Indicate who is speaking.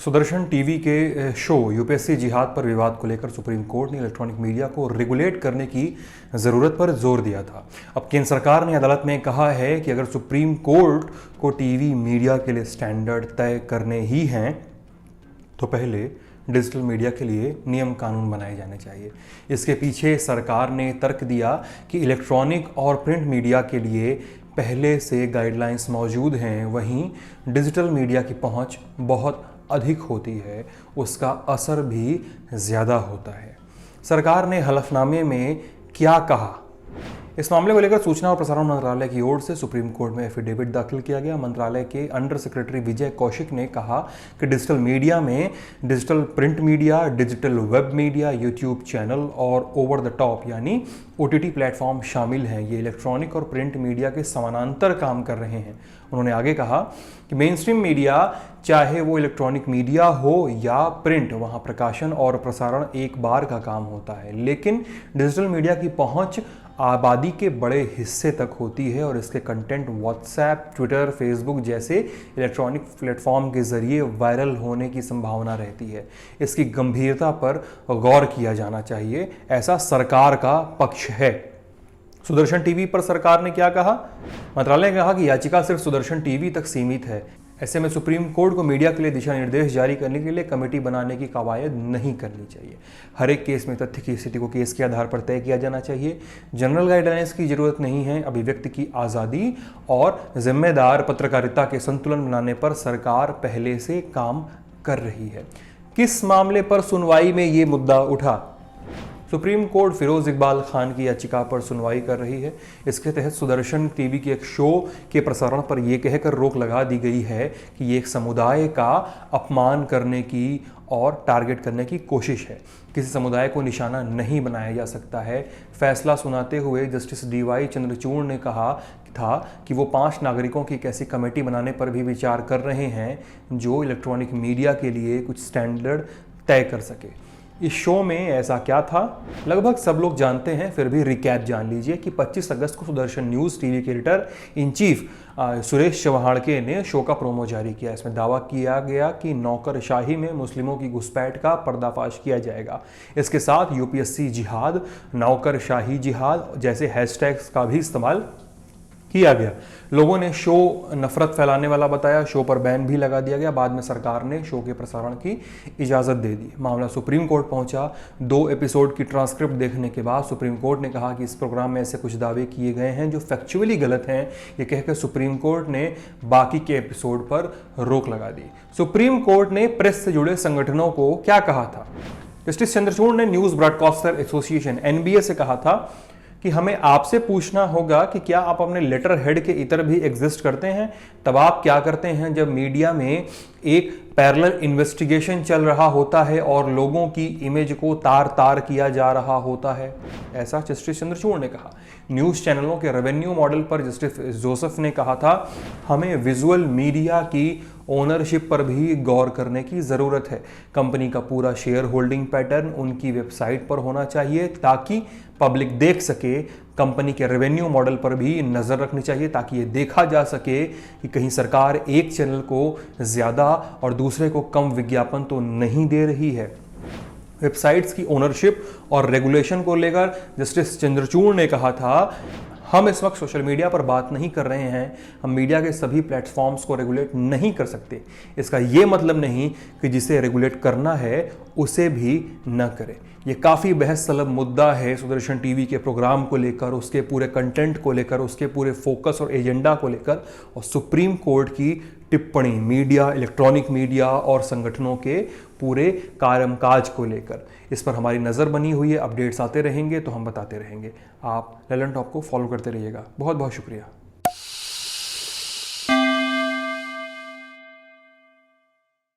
Speaker 1: Sudarshan TV के show UPSC जिहाद पर विवाद को लेकर सुप्रीम कोर्ट ने इलेक्ट्रॉनिक मीडिया को रेगुलेट करने की ज़रूरत पर जोर दिया था। अब केंद्र सरकार ने अदालत में कहा है कि अगर सुप्रीम कोर्ट को टीवी मीडिया के लिए स्टैंडर्ड तय करने ही हैं तो पहले डिजिटल मीडिया के लिए नियम कानून बनाए जाने चाहिए। इसके पीछे सरकार ने तर्क दिया कि इलेक्ट्रॉनिक और प्रिंट मीडिया के लिए पहले से गाइडलाइंस मौजूद हैं, वहीं डिजिटल मीडिया की पहुंच बहुत अधिक होती है, उसका असर भी ज़्यादा होता है। सरकार ने हलफनामे में क्या कहा, इस मामले को लेकर सूचना और प्रसारण मंत्रालय की ओर से सुप्रीम कोर्ट में एफिडेविट दाखिल किया गया। मंत्रालय के अंडर सेक्रेटरी विजय कौशिक ने कहा कि डिजिटल मीडिया में digital print media, digital web media, YouTube channel और ओवर द टॉप यानी OTT प्लेटफॉर्म शामिल हैं। ये इलेक्ट्रॉनिक और प्रिंट मीडिया के समानांतर काम कर रहे हैं। उन्होंने आगे कहा कि मेन स्ट्रीम मीडिया, चाहे वो इलेक्ट्रॉनिक मीडिया हो या प्रिंट, वहाँ प्रकाशन और प्रसारण एक बार का काम होता है, लेकिन डिजिटल मीडिया की पहुँच आबादी के बड़े हिस्से तक होती है और इसके कंटेंट व्हाट्सएप, ट्विटर, फेसबुक जैसे इलेक्ट्रॉनिक प्लेटफॉर्म के जरिए वायरल होने की संभावना रहती है। इसकी गंभीरता पर गौर किया जाना चाहिए, ऐसा सरकार का पक्ष है। सुदर्शन टीवी पर सरकार ने क्या कहा? मंत्रालय ने कहा कि याचिका सिर्फ सुदर्शन टीवी तक सीमित है। ऐसे में सुप्रीम कोर्ट को मीडिया के लिए दिशा निर्देश जारी करने के लिए कमेटी बनाने की कवायद नहीं करनी चाहिए। हर एक केस में तथ्य की स्थिति को केस के आधार पर तय किया जाना चाहिए। जनरल गाइडलाइंस की जरूरत नहीं है। अभिव्यक्ति की आज़ादी और जिम्मेदार पत्रकारिता के संतुलन बनाने पर सरकार पहले से काम कर रही है। किस मामले पर सुनवाई में ये मुद्दा उठा? सुप्रीम कोर्ट फिरोज इकबाल खान की याचिका पर सुनवाई कर रही है। इसके तहत सुदर्शन टीवी के एक शो के प्रसारण पर यह कहकर रोक लगा दी गई है कि ये एक समुदाय का अपमान करने की और टारगेट करने की कोशिश है। किसी समुदाय को निशाना नहीं बनाया जा सकता है। फैसला सुनाते हुए जस्टिस DY चंद्रचूड़ ने कहा था कि वो 5 नागरिकों की एक ऐसी कमेटी बनाने पर भी विचार कर रहे हैं जो इलेक्ट्रॉनिक मीडिया के लिए कुछ स्टैंडर्ड तय कर सके। इस शो में ऐसा क्या था, लगभग सब लोग जानते हैं, फिर भी रिकैप जान लीजिए कि 25 अगस्त को सुदर्शन न्यूज़ टीवी के editor in chief Suresh Chavanke ने शो का प्रोमो जारी किया। इसमें दावा किया गया कि नौकरशाही में मुस्लिमों की घुसपैठ का पर्दाफाश किया जाएगा। इसके साथ यूपीएससी जिहाद, नौकरशाही जिहाद जैसे हैशटैग्स का भी इस्तेमाल किया गया। लोगों ने शो नफरत फैलाने वाला बताया। शो पर बैन भी लगा दिया गया। बाद में सरकार ने शो के प्रसारण की इजाज़त दे दी। मामला सुप्रीम कोर्ट पहुंचा। 2 एपिसोड की ट्रांसक्रिप्ट देखने के बाद सुप्रीम कोर्ट ने कहा कि इस प्रोग्राम में ऐसे कुछ दावे किए गए हैं जो फैक्चुअली गलत हैं। ये कहकर सुप्रीम कोर्ट ने बाकी के एपिसोड पर रोक लगा दी। सुप्रीम कोर्ट ने प्रेस से जुड़े संगठनों को क्या कहा था? जस्टिस चंद्रचूड़ ने न्यूज़ ब्रॉडकास्टर एसोसिएशन NBA से कहा था कि हमें आपसे पूछना होगा कि क्या आप अपने लेटर हेड के इतर भी एग्जिस्ट करते हैं? तब आप क्या करते हैं जब मीडिया में एक पैरेलल इन्वेस्टिगेशन चल रहा होता है और लोगों की इमेज को तार तार किया जा रहा होता है? ऐसा जस्टिस चंद्रचूड़ ने कहा। न्यूज़ चैनलों के रेवेन्यू मॉडल पर जस्टिस जोसेफ ने कहा था, हमें विजुअल मीडिया की ओनरशिप पर भी गौर करने की ज़रूरत है। कंपनी का पूरा शेयर होल्डिंग पैटर्न उनकी वेबसाइट पर होना चाहिए ताकि पब्लिक देख सके। कंपनी के रेवेन्यू मॉडल पर भी नज़र रखनी चाहिए ताकि ये देखा जा सके कि कहीं सरकार एक चैनल को ज़्यादा और दूसरे को कम विज्ञापन तो नहीं दे रही है। वेबसाइट्स की ओनरशिप और रेगुलेशन को लेकर जस्टिस चंद्रचूड़ ने कहा था, हम इस वक्त सोशल मीडिया पर बात नहीं कर रहे हैं। हम मीडिया के सभी प्लेटफॉर्म्स को रेगुलेट नहीं कर सकते। इसका ये मतलब नहीं कि जिसे रेगुलेट करना है उसे भी न करें। ये काफ़ी बहस तलब मुद्दा है सुदर्शन टीवी के प्रोग्राम को लेकर, उसके पूरे कंटेंट को लेकर, उसके पूरे फोकस और एजेंडा को लेकर और सुप्रीम कोर्ट की टिप्पणी मीडिया, इलेक्ट्रॉनिक मीडिया और संगठनों के पूरे कामकाज को लेकर। इस पर हमारी नज़र बनी हुई है। अपडेट्स आते रहेंगे तो हम बताते रहेंगे। आप ललन टॉप को फॉलो करते रहिएगा। बहुत बहुत शुक्रिया।